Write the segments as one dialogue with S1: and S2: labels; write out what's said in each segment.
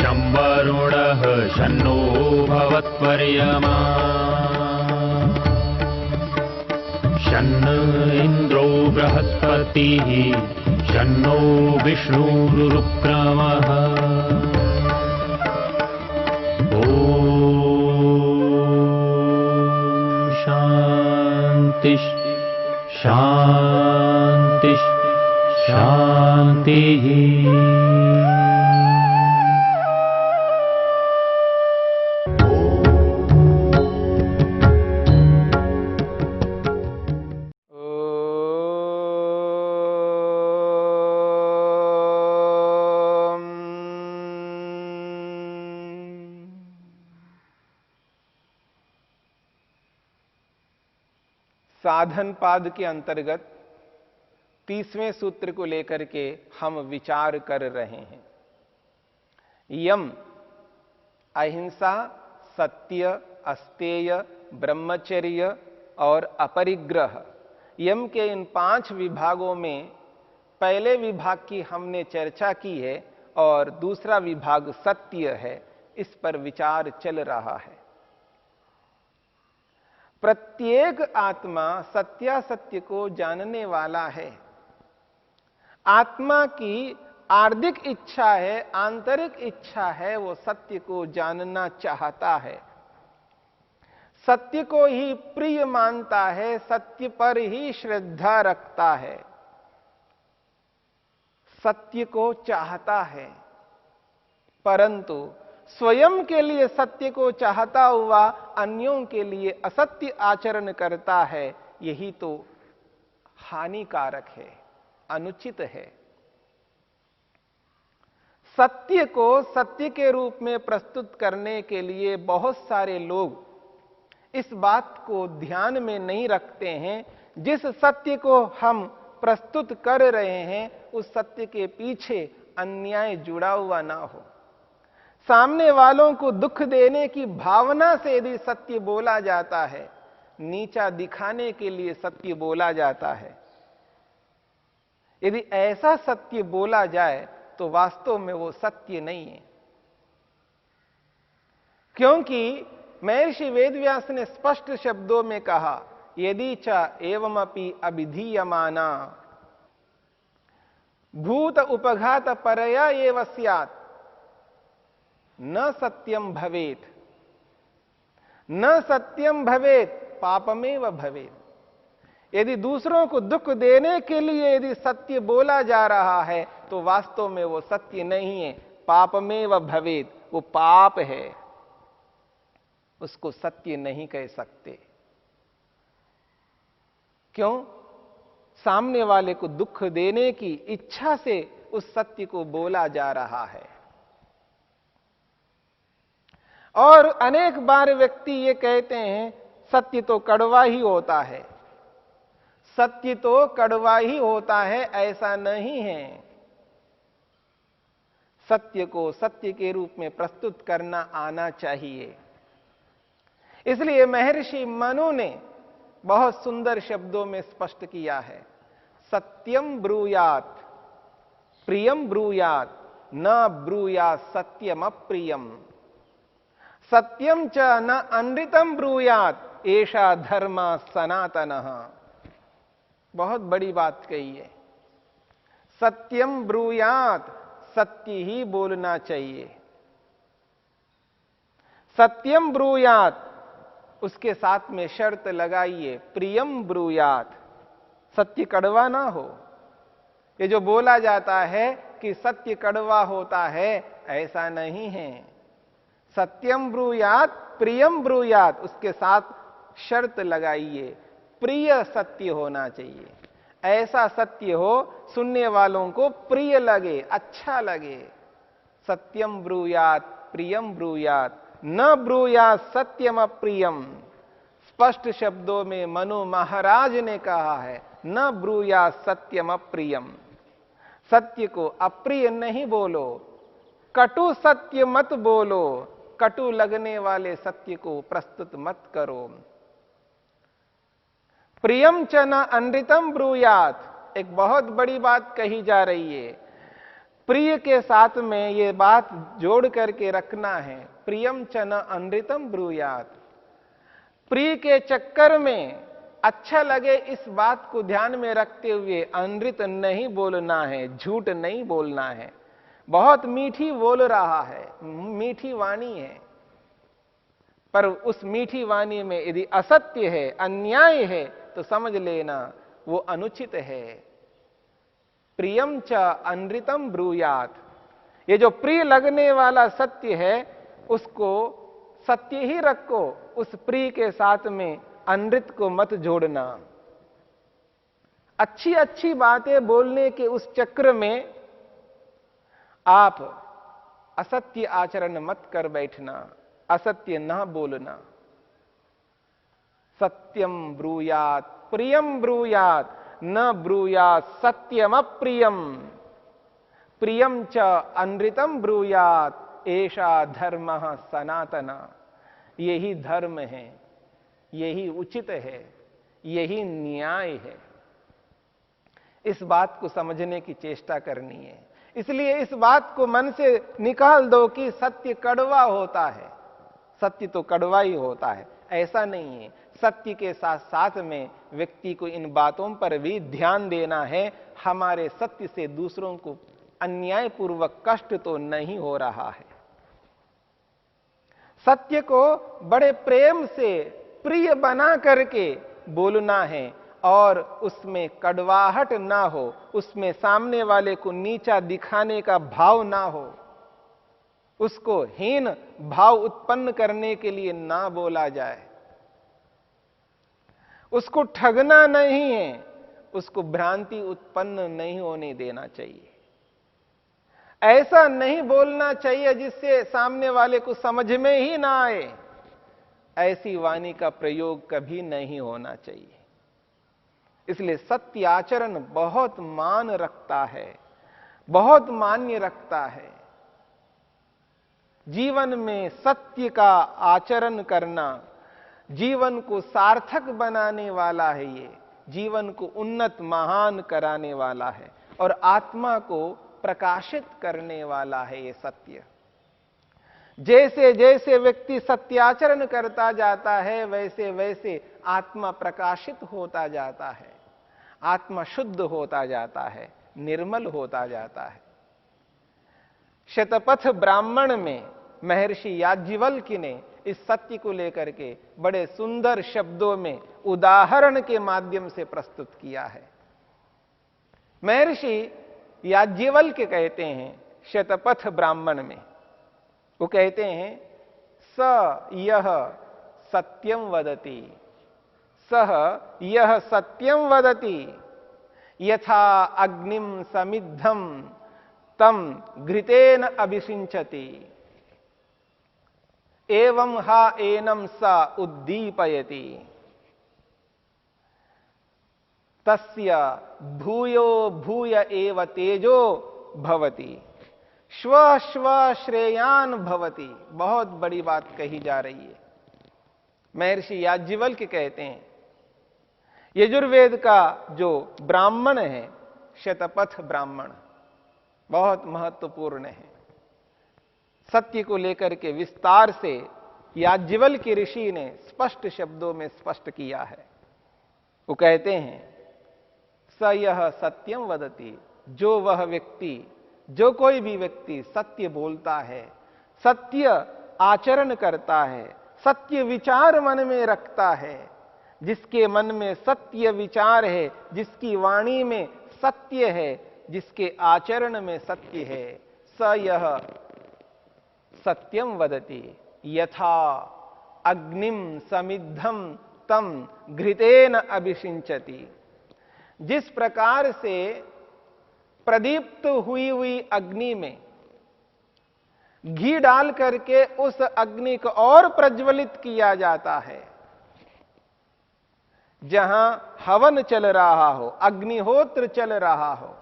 S1: शं वरुणः शन्नो भवत्वर्यमा शन्न इन्द्रो बृहस्पतिः शन्नो विष्णुरुक्रमः ॐ शान्ति शान्ति शान्तिः।
S2: साधन पाद के अंतर्गत 30वें सूत्र को लेकर के हम विचार कर रहे हैं। यम अहिंसा, सत्य, अस्तेय, ब्रह्मचर्य और अपरिग्रह, यम के इन 5 विभागों में पहले विभाग की हमने चर्चा की है और दूसरा विभाग सत्य है, इस पर विचार चल रहा है। प्रत्येक आत्मा सत्यासत्य को जानने वाला है। आत्मा की आर्थिक इच्छा है, आंतरिक इच्छा है, वो सत्य को जानना चाहता है, सत्य को ही प्रिय मानता है, सत्य पर ही श्रद्धा रखता है, सत्य को चाहता है, परंतु स्वयं के लिए सत्य को चाहता हुआ अन्यों के लिए असत्य आचरण करता है। यही तो हानिकारक है, अनुचित है। सत्य को सत्य के रूप में प्रस्तुत करने के लिए बहुत सारे लोग इस बात को ध्यान में नहीं रखते हैं, जिस सत्य को हम प्रस्तुत कर रहे हैं उस सत्य के पीछे अन्याय जुड़ा हुआ ना हो। सामने वालों को दुख देने की भावना से यदि सत्य बोला जाता है, नीचा दिखाने के लिए सत्य बोला जाता है, यदि ऐसा सत्य बोला जाए तो वास्तव में वो सत्य नहीं है। क्योंकि महर्षि वेदव्यास ने स्पष्ट शब्दों में कहा, यदि च एवमपि अभिधीयमाना भूत उपघात परया एव स्यात् न सत्यम भवेत, न सत्यम भवेत पापमेव भवेत। यदि दूसरों को दुख देने के लिए यदि सत्य बोला जा रहा है तो वास्तव में वो सत्य नहीं है, पापमेव भवेत, वो पाप है, उसको सत्य नहीं कह सकते। क्यों? सामने वाले को दुख देने की इच्छा से उस सत्य को बोला जा रहा है। और अनेक बार व्यक्ति ये कहते हैं सत्य तो कड़वा ही होता है, सत्य तो कड़वा ही होता है। ऐसा नहीं है। सत्य को सत्य के रूप में प्रस्तुत करना आना चाहिए। इसलिए महर्षि मनु ने बहुत सुंदर शब्दों में स्पष्ट किया है, सत्यम ब्रूयात प्रियम ब्रूयात न ब्रूयात सत्यम अप्रियम, सत्यम च न अनृतम ब्रूयात एषा धर्मा सनातनः। बहुत बड़ी बात कही है। सत्यम ब्रूयात, सत्य ही बोलना चाहिए। सत्यम ब्रूयात, उसके साथ में शर्त लगाइए, प्रियम ब्रूयात, सत्य कड़वा ना हो। ये जो बोला जाता है कि सत्य कड़वा होता है, ऐसा नहीं है। सत्यम ब्रूयात प्रियम ब्रूयात, उसके साथ शर्त लगाइए, प्रिय सत्य होना चाहिए। ऐसा सत्य हो सुनने वालों को प्रिय लगे, अच्छा लगे। सत्यम ब्रूयात प्रियम ब्रूयात न ब्रूयात सत्यम अप्रियम। स्पष्ट शब्दों में मनु महाराज ने कहा है, न ब्रूयात सत्यम अप्रियम। सत्य को अप्रिय नहीं बोलो, कटु सत्य मत बोलो, कटु लगने वाले सत्य को प्रस्तुत मत करो। प्रियम च न अनृतम ब्रूयात, एक बहुत बड़ी बात कही जा रही है। प्रिय के साथ में ये बात जोड़ करके रखना है, प्रियम च न अनृतम ब्रूयात। प्रिय के चक्कर में अच्छा लगे इस बात को ध्यान में रखते हुए अनृत नहीं बोलना है, झूठ नहीं बोलना है। बहुत मीठी बोल रहा है, मीठी वाणी है, पर उस मीठी वाणी में यदि असत्य है, अन्याय है, तो समझ लेना वो अनुचित है। प्रियम च अनृतम ब्रूयात। ये जो प्रिय लगने वाला सत्य है उसको सत्य ही रखो, उस प्रिय के साथ में अनृत को मत जोड़ना। अच्छी अच्छी बातें बोलने के उस चक्र में आप असत्य आचरण मत कर बैठना, असत्य ना बोलना। सत्यम ब्रूयात प्रियम ब्रूयात न ब्रूयात सत्यम अप्रियम। प्रियम च अनृतम ब्रूयात एषा धर्म सनातन। यही धर्म है, यही उचित है, यही न्याय है। इस बात को समझने की चेष्टा करनी है। इसलिए इस बात को मन से निकाल दो कि सत्य कड़वा होता है। सत्य तो कड़वा ही होता है, ऐसा नहीं है। सत्य के साथ साथ में व्यक्ति को इन बातों पर भी ध्यान देना है, हमारे सत्य से दूसरों को अन्यायपूर्वक कष्ट तो नहीं हो रहा है। सत्य को बड़े प्रेम से प्रिय बना करके बोलना है और उसमें कड़वाहट ना हो, उसमें सामने वाले को नीचा दिखाने का भाव ना हो, उसको हीन भाव उत्पन्न करने के लिए ना बोला जाए। उसको ठगना नहीं है, उसको भ्रांति उत्पन्न नहीं होने देना चाहिए। ऐसा नहीं बोलना चाहिए जिससे सामने वाले को समझ में ही ना आए। ऐसी वाणी का प्रयोग कभी नहीं होना चाहिए। इसलिए सत्य आचरण बहुत मान रखता है, बहुत मान्य रखता है। जीवन में सत्य का आचरण करना जीवन को सार्थक बनाने वाला है। ये जीवन को उन्नत महान कराने वाला है और आत्मा को प्रकाशित करने वाला है। ये सत्य जैसे जैसे व्यक्ति सत्याचरण करता जाता है वैसे वैसे आत्मा प्रकाशित होता जाता है, आत्मा शुद्ध होता जाता है, निर्मल होता जाता है। शतपथ ब्राह्मण में महर्षि याज्ञवल्क्य ने इस सत्य को लेकर के बड़े सुंदर शब्दों में उदाहरण के माध्यम से प्रस्तुत किया है। महर्षि याज्ञवल्क्य कहते हैं शतपथ ब्राह्मण में, वो कहते हैं स यह सत्यम वदति, सह यह सत्यम वदति यथा अग्निम समिद्धम तम घृतेन अभिषिंचति एवं हा एनम स उद्दीपयति तस्य भूयो भूय एव तेजो भवति श्व श्व श्रेयान भवति। बहुत बड़ी बात कही जा रही है। महर्षि याज्ञवल्क्य कहते हैं यजुर्वेद का जो ब्राह्मण है शतपथ ब्राह्मण बहुत महत्वपूर्ण है। सत्य को लेकर के विस्तार से याज्ञवल्क्य ऋषि ने स्पष्ट शब्दों में स्पष्ट किया है। वो कहते हैं स यह सत्यम वदति, जो वह व्यक्ति, जो कोई भी व्यक्ति सत्य बोलता है, सत्य आचरण करता है, सत्य विचार मन में रखता है, जिसके मन में सत्य विचार है, जिसकी वाणी में सत्य है, जिसके आचरण में सत्य है, स यह सत्यम वदति यथा अग्निम समिद्धम तम घृतेन अभिषिंचति। जिस प्रकार से प्रदीप्त हुई अग्नि में घी डाल करके उस अग्नि को और प्रज्वलित किया जाता है, जहां हवन चल रहा हो, अग्निहोत्र चल रहा हो,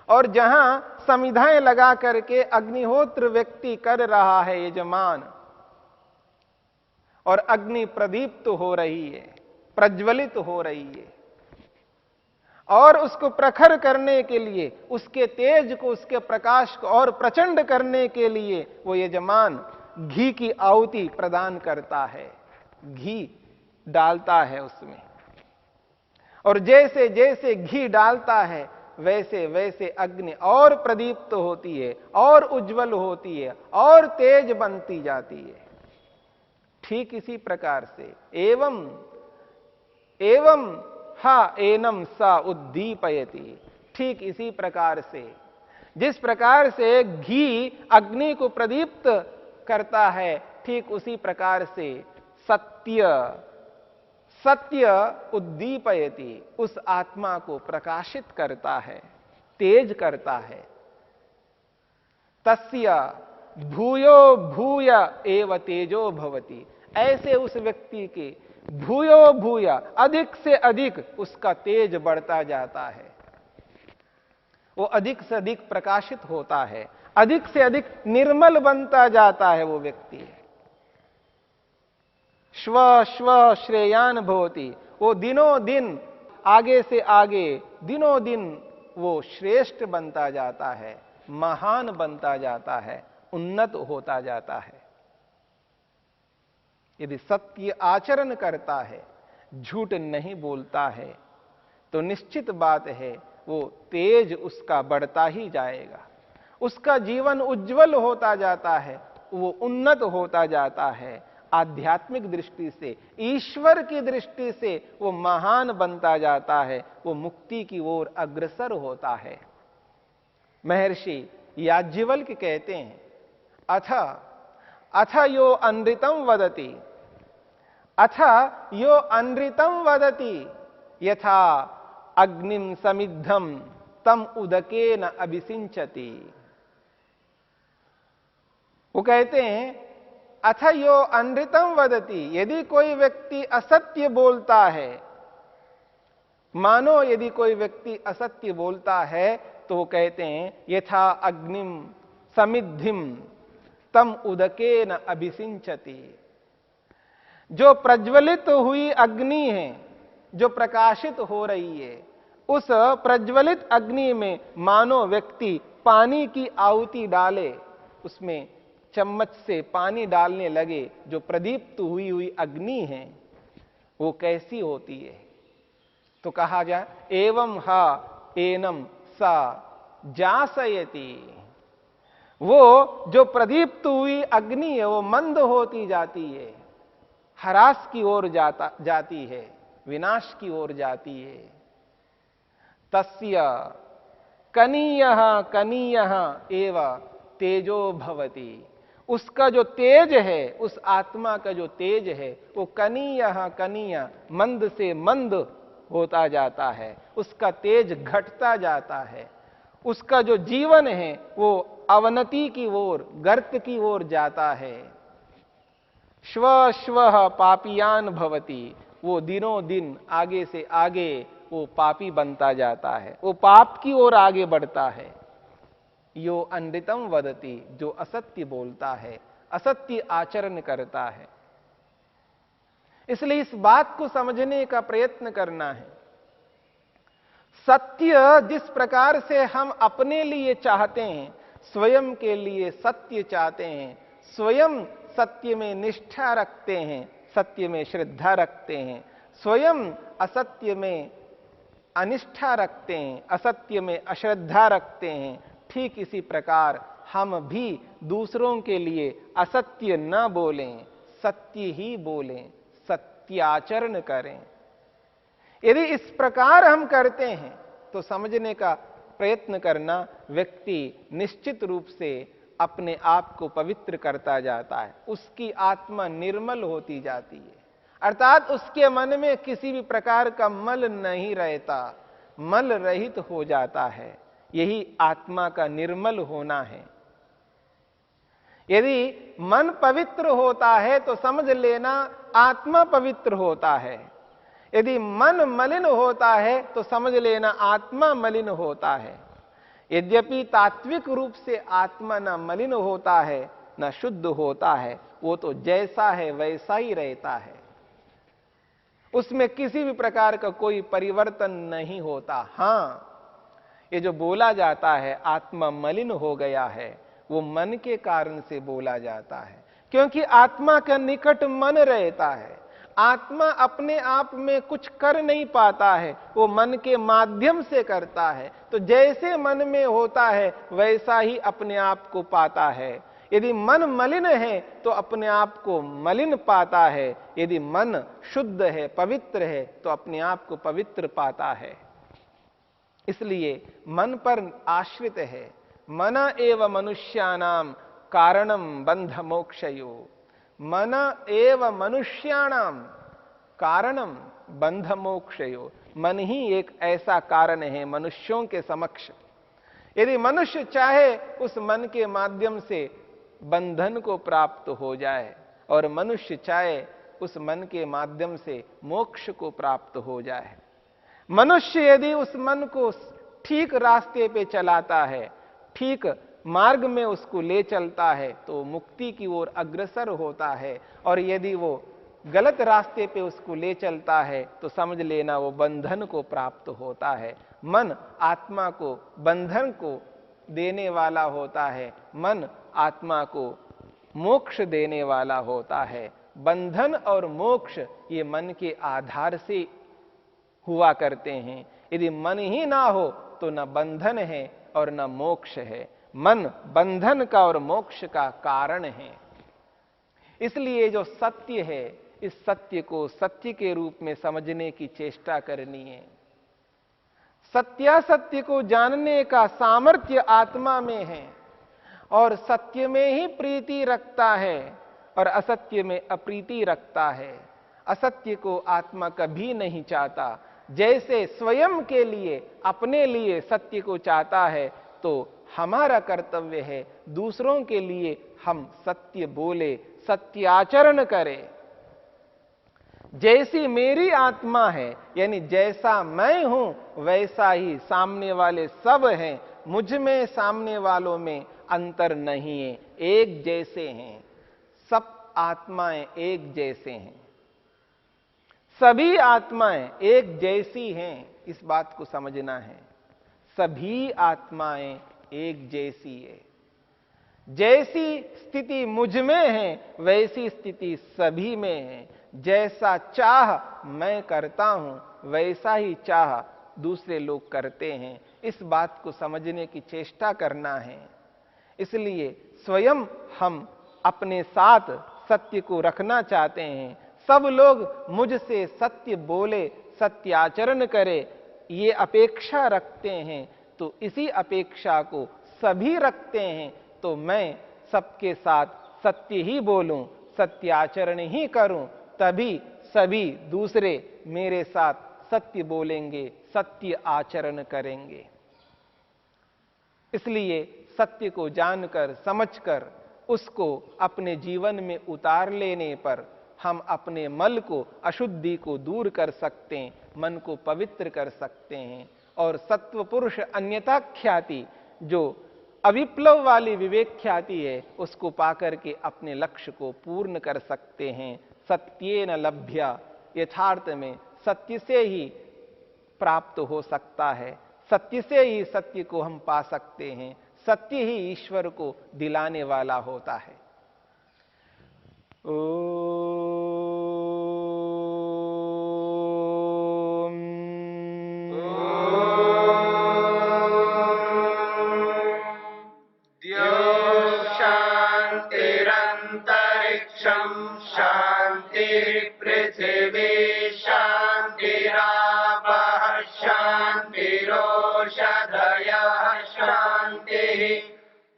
S2: और जहां समिधाएं लगा करके अग्निहोत्र व्यक्ति कर रहा है यजमान, और अग्नि प्रदीप्त हो रही है, प्रज्वलित हो रही है, और उसको प्रखर करने के लिए, उसके तेज को, उसके प्रकाश को और प्रचंड करने के लिए वो यजमान घी की आहुति प्रदान करता है, घी डालता है उसमें। और जैसे जैसे घी डालता है वैसे वैसे अग्नि और प्रदीप्त होती है, और उज्जवल होती है, और तेज बनती जाती है। ठीक इसी प्रकार से एवं एवं हा एनम सा उद्दीपयति, ठीक इसी प्रकार से जिस प्रकार से घी अग्नि को प्रदीप्त करता है, ठीक उसी प्रकार से सत्य सत्य उद्दीपयति, उस आत्मा को प्रकाशित करता है, तेज करता है। तस्य भूयो भूय एव तेजो भवति, ऐसे उस व्यक्ति के भूयो भूय, अधिक से अधिक उसका तेज बढ़ता जाता है, वो अधिक से अधिक प्रकाशित होता है, अधिक से अधिक निर्मल बनता जाता है वो व्यक्ति। श्व श्व श्रेयान भवति, वो दिनों दिन आगे से आगे, दिनों दिन वो श्रेष्ठ बनता जाता है, महान बनता जाता है, उन्नत होता जाता है। यदि सत्य आचरण करता है, झूठ नहीं बोलता है, तो निश्चित बात है वो तेज उसका बढ़ता ही जाएगा, उसका जीवन उज्जवल होता जाता है, वो उन्नत होता जाता है। आध्यात्मिक दृष्टि से, ईश्वर की दृष्टि से वो महान बनता जाता है, वो मुक्ति की ओर अग्रसर होता है। महर्षि याज्ञवल्क्य कहते हैं, अथ यो अनृतम वदति, अथ यो अनृतम वदति यथा अग्निम समिद्धम तम उदकेन अभिसिंचति। वो कहते हैं अथ यो अनृतम वदति, यदि कोई व्यक्ति असत्य बोलता है, मानो यदि कोई व्यक्ति असत्य बोलता है, तो वो कहते हैं यथा अग्निम समिद्धिम तम उदकेन अभिसिंचति, जो प्रज्वलित हुई अग्नि है, जो प्रकाशित हो रही है, उस प्रज्वलित अग्नि में मानो व्यक्ति पानी की आहुति डाले, उसमें चम्मच से पानी डालने लगे, जो प्रदीप्त हुई हुई अग्नि है वो कैसी होती है। तो कहा जाए एवं हा एनम सा जासयति, वो जो प्रदीप्त हुई अग्नि है वो मंद होती जाती है, ह्रास की ओर जाती है, विनाश की ओर जाती है। तस्य कनीयः कनीयः एव तेजो भवति, उसका जो तेज है, उस आत्मा का जो तेज है वो कनीयः कनीय, मंद से मंद होता जाता है, उसका तेज घटता जाता है, उसका जो जीवन है वो अवनति की ओर, गर्त की ओर जाता है। श्व श्व पापियान भवति, वो दिनों दिन आगे से आगे वो पापी बनता जाता है, वो पाप की ओर आगे बढ़ता है। यो अनृतम वदति, जो असत्य बोलता है, असत्य आचरण करता है। इसलिए इस बात को समझने का प्रयत्न करना है। सत्य जिस प्रकार से हम अपने लिए चाहते हैं, स्वयं के लिए सत्य चाहते हैं, स्वयं सत्य में निष्ठा रखते हैं, सत्य में श्रद्धा रखते हैं, स्वयं असत्य में अनिष्ठा रखते हैं, असत्य में अश्रद्धा रखते हैं, ठीक इसी प्रकार हम भी दूसरों के लिए असत्य न बोलें, सत्य ही बोलें, सत्याचरण करें। यदि इस प्रकार हम करते हैं तो समझने का प्रयत्न करना, व्यक्ति निश्चित रूप से अपने आप को पवित्र करता जाता है, उसकी आत्मा निर्मल होती जाती है, अर्थात उसके मन में किसी भी प्रकार का मल नहीं रहता, मल रहित हो जाता है। यही आत्मा का निर्मल होना है। यदि मन पवित्र होता है तो समझ लेना आत्मा पवित्र होता है, यदि मन मलिन होता है तो समझ लेना आत्मा मलिन होता है। यद्यपि तात्विक रूप से आत्मा न मलिन होता है न शुद्ध होता है, वो तो जैसा है वैसा ही रहता है। उसमें किसी भी प्रकार का कोई परिवर्तन नहीं होता। हां, ये जो बोला जाता है आत्मा मलिन हो गया है, वो मन के कारण से बोला जाता है, क्योंकि आत्मा का निकट मन रहता है। आत्मा अपने आप में कुछ कर नहीं पाता है, वो मन के माध्यम से करता है। तो जैसे मन में होता है वैसा ही अपने आप को पाता है। यदि मन मलिन है तो अपने आप को मलिन पाता है, यदि मन शुद्ध है, पवित्र है, तो अपने आप को पवित्र पाता है। इसलिए मन पर आश्रित है। मन एव मनुष्याणाम कारणम बंध मोक्षयो। मन एव मनुष्याणाम कारणम बंध मोक्षयो। मन ही एक ऐसा कारण है मनुष्यों के समक्ष। यदि मनुष्य चाहे उस मन के माध्यम से बंधन को प्राप्त हो जाए, और मनुष्य चाहे उस मन के माध्यम से मोक्ष को प्राप्त हो जाए। मनुष्य यदि उस मन को ठीक रास्ते पे चलाता है, ठीक मार्ग में उसको ले चलता है, तो मुक्ति की ओर अग्रसर होता है। और यदि वो गलत रास्ते पे उसको ले चलता है तो समझ लेना वो बंधन को प्राप्त होता है। मन आत्मा को बंधन को देने वाला होता है, मन आत्मा को मोक्ष देने वाला होता है। बंधन और मोक्ष ये मन के आधार से हुआ करते हैं। यदि मन ही ना हो तो न बंधन है और न मोक्ष है। मन बंधन का और मोक्ष का कारण है। इसलिए जो सत्य है, इस सत्य को सत्य के रूप में समझने की चेष्टा करनी है। सत्यासत्य को जानने का सामर्थ्य आत्मा में है, और सत्य में ही प्रीति रखता है और असत्य में अप्रीति रखता है। असत्य को आत्मा कभी नहीं चाहता। जैसे स्वयं के लिए, अपने लिए सत्य को चाहता है, तो हमारा कर्तव्य है दूसरों के लिए हम सत्य बोले, सत्य आचरण करें। जैसी मेरी आत्मा है, यानी जैसा मैं हूं वैसा ही सामने वाले सब हैं। मुझ में, सामने वालों में अंतर नहीं है, एक जैसे हैं। सब आत्माएं एक जैसे हैं, सभी आत्माएं एक जैसी हैं। इस बात को समझना है। सभी आत्माएं एक जैसी है। जैसी स्थिति मुझ में है वैसी स्थिति सभी में है। जैसा चाह मैं करता हूं वैसा ही चाह दूसरे लोग करते हैं। इस बात को समझने की चेष्टा करना है। इसलिए स्वयं हम अपने साथ सत्य को रखना चाहते हैं। सब लोग मुझसे सत्य बोले, सत्य आचरण करे, ये अपेक्षा रखते हैं। तो इसी अपेक्षा को सभी रखते हैं। तो मैं सबके साथ सत्य ही बोलूं, सत्य आचरण ही करूं, तभी सभी दूसरे मेरे साथ सत्य बोलेंगे, सत्य आचरण करेंगे। इसलिए सत्य को जानकर, समझकर उसको अपने जीवन में उतार लेने पर हम अपने मल को, अशुद्धि को दूर कर सकते हैं, मन को पवित्र कर सकते हैं। और सत्व पुरुष अन्यथा ख्याति, जो अविप्लव वाली विवेक ख्याति है, उसको पाकर के अपने लक्ष्य को पूर्ण कर सकते हैं। सत्येन लभ्य, यथार्थ में सत्य से ही प्राप्त हो सकता है। सत्य से ही सत्य को हम पा सकते हैं। सत्य ही ईश्वर को दिलाने वाला होता है।
S3: शांतिरंतरिक्षं शांतिर्पृथिवी शांतिरापः शांतिरोषधयः शांतिः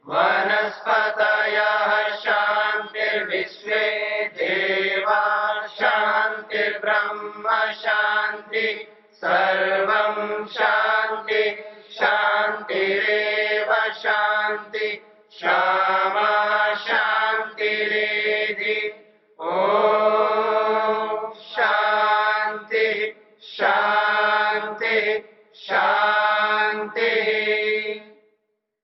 S3: वनस्पतयः शांतिर्विश्वे देवा शांतिर्ब्रह्म शांति सर्वं शांति शांतिरेव शांति क्षमा शांतिरेधि। ओम शांति शांति शांति।